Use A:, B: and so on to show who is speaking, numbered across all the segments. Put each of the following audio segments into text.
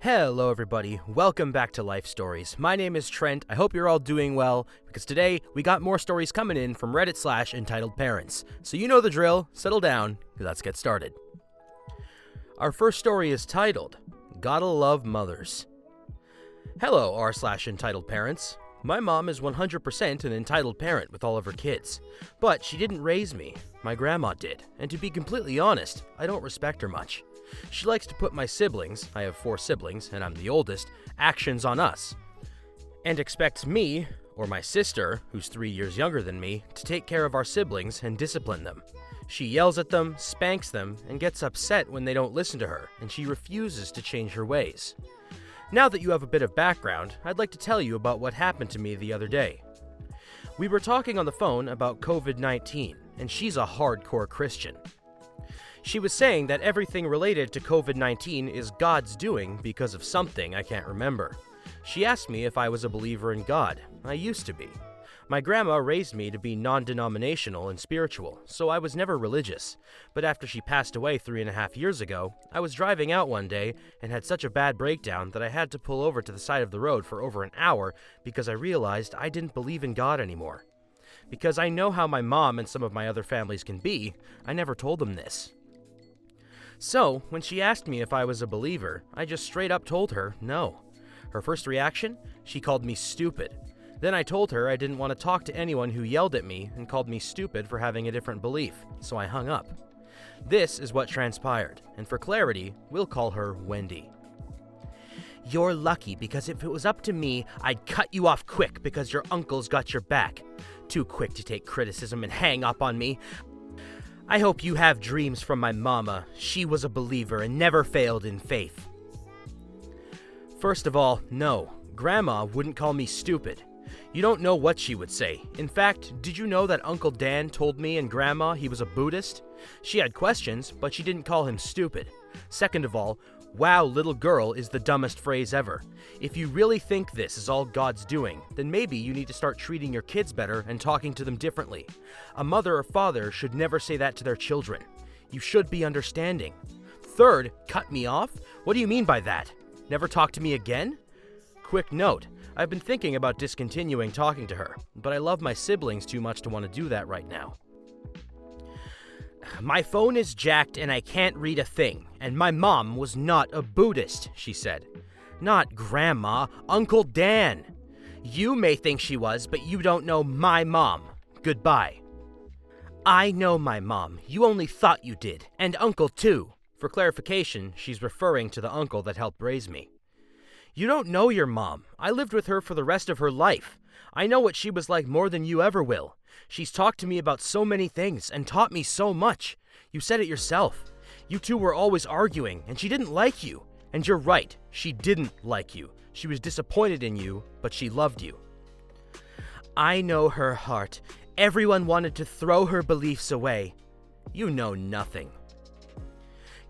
A: Hello everybody, welcome back to Life Stories. My name is Trent. I hope you're all doing well, because today we got more stories coming in from Reddit/entitledparents. So you know the drill, settle down, let's get started. Our first story is titled, Gotta Love Mothers. Hello r/entitled parents. My mom is 100% an entitled parent with all of her kids, but she didn't raise me. My grandma did, and to be completely honest, I don't respect her much. She likes to put my siblings, I have 4 siblings and I'm the oldest, actions on us, and expects me, or my sister, who's 3 years younger than me, to take care of our siblings and discipline them. She yells at them, spanks them, and gets upset when they don't listen to her, and she refuses to change her ways. Now that you have a bit of background, I'd like to tell you about what happened to me the other day. We were talking on the phone about COVID-19, and she's a hardcore Christian. She was saying that everything related to COVID-19 is God's doing because of something I can't remember. She asked me if I was a believer in God. I used to be. My grandma raised me to be non-denominational and spiritual, so I was never religious. But after she passed away 3.5 years ago, I was driving out one day and had such a bad breakdown that I had to pull over to the side of the road for over an hour because I realized I didn't believe in God anymore. Because I know how my mom and some of my other families can be, I never told them this. So, when she asked me if I was a believer, I just straight up told her no. Her first reaction? She called me stupid. Then I told her I didn't want to talk to anyone who yelled at me and called me stupid for having a different belief, so I hung up. This is what transpired, and for clarity, we'll call her Wendy. You're lucky because if it was up to me, I'd cut you off quick because your uncle's got your back. Too quick to take criticism and hang up on me. I hope you have dreams from my mama. She was a believer and never failed in faith. First of all, no. Grandma wouldn't call me stupid. You don't know what she would say. In fact, did you know that Uncle Dan told me and Grandma he was a Buddhist? She had questions, but she didn't call him stupid. Second of all, wow, little girl is the dumbest phrase ever. If you really think this is all God's doing, then maybe you need to start treating your kids better and talking to them differently. A mother or father should never say that to their children. You should be understanding. Third, cut me off? What do you mean by that? Never talk to me again? Quick note, I've been thinking about discontinuing talking to her, but I love my siblings too much to want to do that right now. My phone is jacked and I can't read a thing, and my mom was not a Buddhist, she said. Not Grandma, Uncle Dan. You may think she was, but you don't know my mom. Goodbye. I know my mom. You only thought you did, and Uncle too. For clarification, she's referring to the uncle that helped raise me. You don't know your mom. I lived with her for the rest of her life. I know what she was like more than you ever will. She's talked to me about so many things and taught me so much. You said it yourself. You two were always arguing, and she didn't like you. And you're right, she didn't like you. She was disappointed in you, but she loved you. I know her heart. Everyone wanted to throw her beliefs away. You know nothing.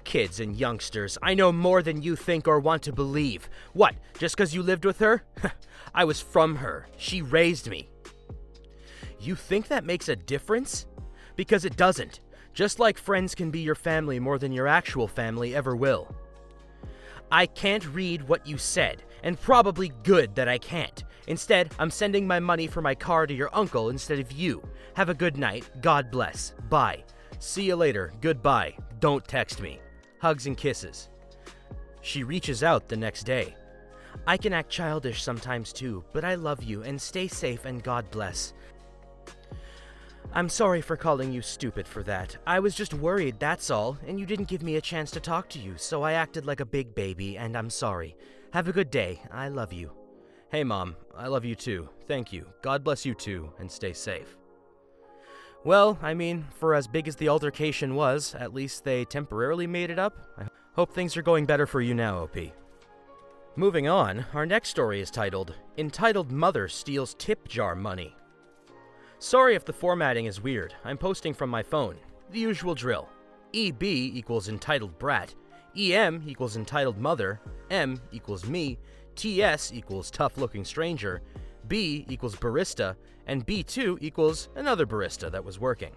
A: Kids and youngsters, I know more than you think or want to believe. What, just because you lived with her? I was from her. She raised me. You think that makes a difference? Because it doesn't. Just like friends can be your family more than your actual family ever will. I can't read what you said, and probably good that I can't. Instead, I'm sending my money for my car to your uncle instead of you. Have a good night. God bless. Bye. See you later. Goodbye. Don't text me. Hugs and kisses. She reaches out the next day. I can act childish sometimes too, but I love you and stay safe and God bless. I'm sorry for calling you stupid for that. I was just worried, that's all, and you didn't give me a chance to talk to you, so I acted like a big baby, and I'm sorry. Have a good day. I love you. Hey, Mom. I love you too. Thank you. God bless you too, and stay safe. Well, I mean, for as big as the altercation was, at least they temporarily made it up. I hope things are going better for you now, OP. Moving on, our next story is titled, Entitled Mother Steals Tip Jar Money. Sorry if the formatting is weird. I'm posting from my phone. The usual drill. EB equals entitled brat. EM equals entitled mother. M equals me. TS equals tough-looking stranger. B equals barista. And B2 equals another barista that was working.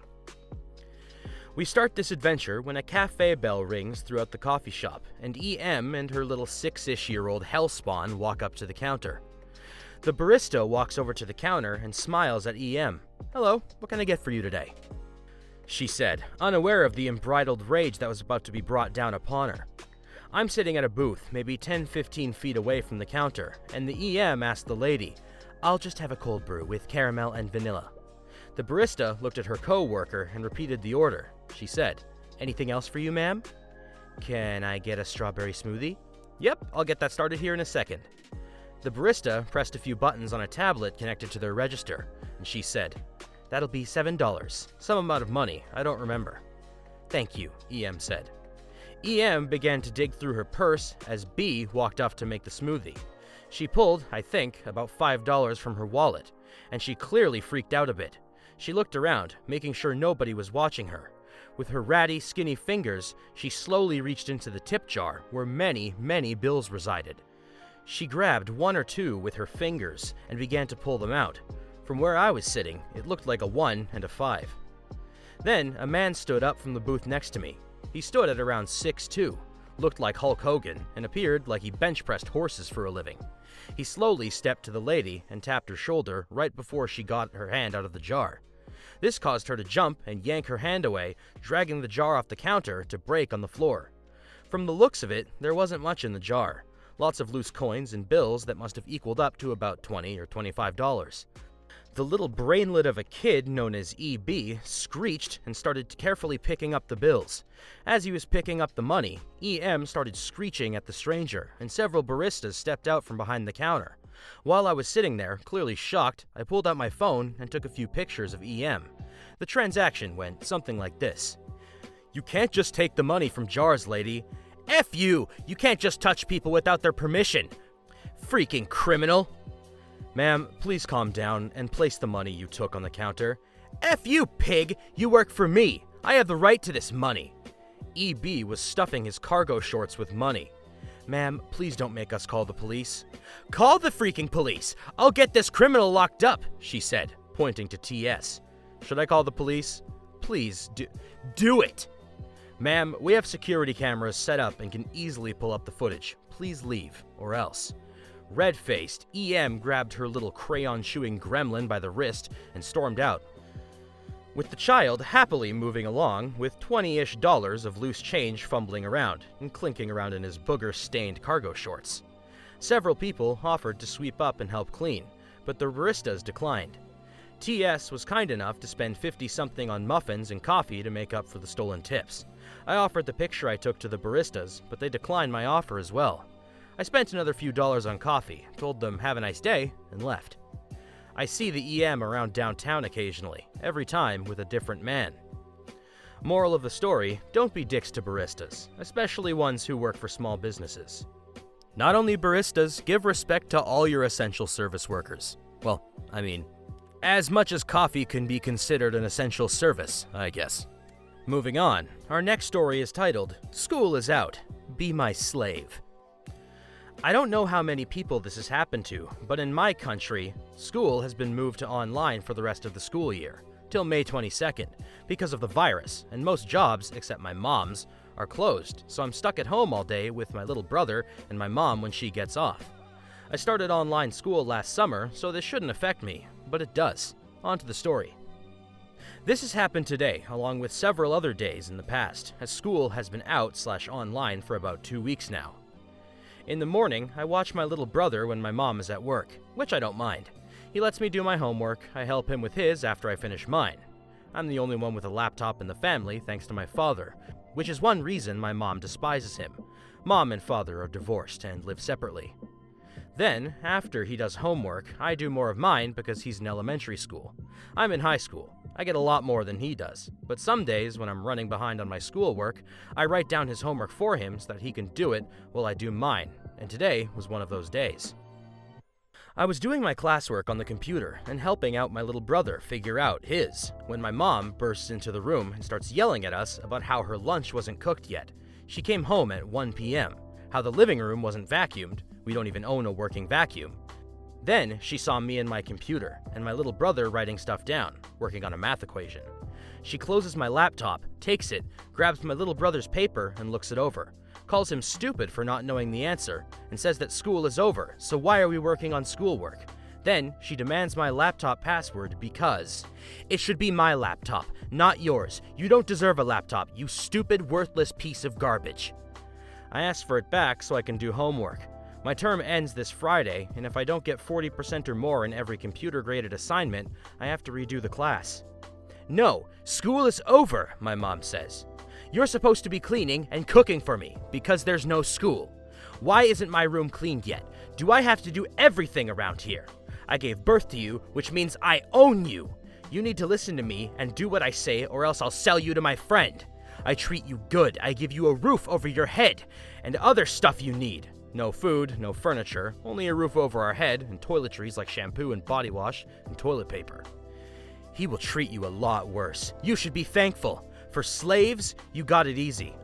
A: We start this adventure when a cafe bell rings throughout the coffee shop, and EM and her little 6-ish-year-old hellspawn walk up to the counter. The barista walks over to the counter and smiles at EM. "Hello, what can I get for you today?" she said, unaware of the unbridled rage that was about to be brought down upon her. I'm sitting at a booth, maybe 10-15 feet away from the counter, and the EM asked the lady, "I'll just have a cold brew with caramel and vanilla." The barista looked at her co-worker and repeated the order. She said, "Anything else for you, ma'am?" "Can I get a strawberry smoothie?" "Yep, I'll get that started here in a second." The barista pressed a few buttons on a tablet connected to their register, and she said, "That'll be $7, some amount of money, I don't remember." "Thank you," EM said. EM began to dig through her purse as B walked off to make the smoothie. She pulled, I think, about $5 from her wallet, and she clearly freaked out a bit. She looked around, making sure nobody was watching her. With her ratty, skinny fingers, she slowly reached into the tip jar where many, many bills resided. She grabbed one or two with her fingers and began to pull them out. From where I was sitting, it looked like a 1 and a 5. Then, a man stood up from the booth next to me. He stood at around 6'2", looked like Hulk Hogan, and appeared like he bench-pressed horses for a living. He slowly stepped to the lady and tapped her shoulder right before she got her hand out of the jar. This caused her to jump and yank her hand away, dragging the jar off the counter to break on the floor. From the looks of it, there wasn't much in the jar. Lots of loose coins and bills that must have equaled up to about $20 or $25. The little brainlet of a kid known as EB screeched and started carefully picking up the bills. As he was picking up the money, EM started screeching at the stranger, and several baristas stepped out from behind the counter. While I was sitting there, clearly shocked, I pulled out my phone and took a few pictures of EM. The transaction went something like this. "You can't just take the money from jars, lady. F you! You can't just touch people without their permission. Freaking criminal! Ma'am, please calm down and place the money you took on the counter." "F you, pig! You work for me! I have the right to this money." EB was stuffing his cargo shorts with money. "Ma'am, please don't make us call the police." "Call the freaking police! I'll get this criminal locked up," she said, pointing to TS. "Should I call the police?" "Please, do it!" "Ma'am, we have security cameras set up and can easily pull up the footage. Please leave, or else." Red-faced, EM grabbed her little crayon-chewing gremlin by the wrist and stormed out, with the child happily moving along with $20-ish of loose change fumbling around and clinking around in his booger-stained cargo shorts. Several people offered to sweep up and help clean, but the baristas declined. TS was kind enough to spend 50-something on muffins and coffee to make up for the stolen tips. I offered the picture I took to the baristas, but they declined my offer as well. I spent another few dollars on coffee, told them have a nice day, and left. I see the EM around downtown occasionally, every time with a different man. Moral of the story, don't be dicks to baristas, especially ones who work for small businesses. Not only baristas, give respect to all your essential service workers. Well, I mean, as much as coffee can be considered an essential service, I guess. Moving on, our next story is titled, "School is Out. Be My Slave." I don't know how many people this has happened to, but in my country, school has been moved to online for the rest of the school year, till May 22nd, because of the virus, and most jobs, except my mom's, are closed, so I'm stuck at home all day with my little brother and my mom when she gets off. I started online school last summer, so this shouldn't affect me, but it does. On to the story. This has happened today, along with several other days in the past, as school has been out/online for about 2 weeks now. In the morning, I watch my little brother when my mom is at work, which I don't mind. He lets me do my homework, I help him with his after I finish mine. I'm the only one with a laptop in the family thanks to my father, which is one reason my mom despises him. Mom and father are divorced and live separately. Then, after he does homework, I do more of mine because he's in elementary school. I'm in high school. I get a lot more than he does, but some days when I'm running behind on my schoolwork, I write down his homework for him so that he can do it while I do mine, and today was one of those days. I was doing my classwork on the computer and helping out my little brother figure out his, when my mom bursts into the room and starts yelling at us about how her lunch wasn't cooked yet. She came home at 1 p.m., how the living room wasn't vacuumed, we don't even own a working vacuum. Then she saw me and my computer, and my little brother writing stuff down, working on a math equation. She closes my laptop, takes it, grabs my little brother's paper, and looks it over. Calls him stupid for not knowing the answer, and says that school is over, so why are we working on schoolwork? Then, she demands my laptop password because it should be my laptop, not yours. You don't deserve a laptop, you stupid, worthless piece of garbage. I asked for it back so I can do homework. My term ends this Friday, and if I don't get 40% or more in every computer-graded assignment, I have to redo the class. No, school is over, my mom says. You're supposed to be cleaning and cooking for me, because there's no school. Why isn't my room cleaned yet? Do I have to do everything around here? I gave birth to you, which means I own you. You need to listen to me and do what I say, or else I'll sell you to my friend. I treat you good, I give you a roof over your head, and other stuff you need. No food, no furniture, only a roof over our head, and toiletries like shampoo and body wash, and toilet paper. He will treat you a lot worse. You should be thankful. For slaves, you got it easy.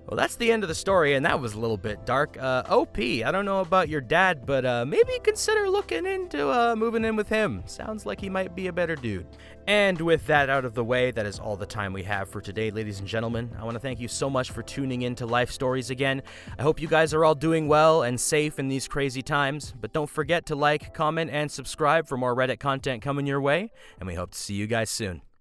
A: Well, that's the end of the story, and that was a little bit dark. OP, I don't know about your dad, but maybe consider looking into moving in with him. Sounds like he might be a better dude. And with that out of the way, that is all the time we have for today, ladies and gentlemen. I want to thank you so much for tuning in to Life Stories again. I hope you guys are all doing well and safe in these crazy times, but don't forget to like, comment, and subscribe for more Reddit content coming your way, and we hope to see you guys soon.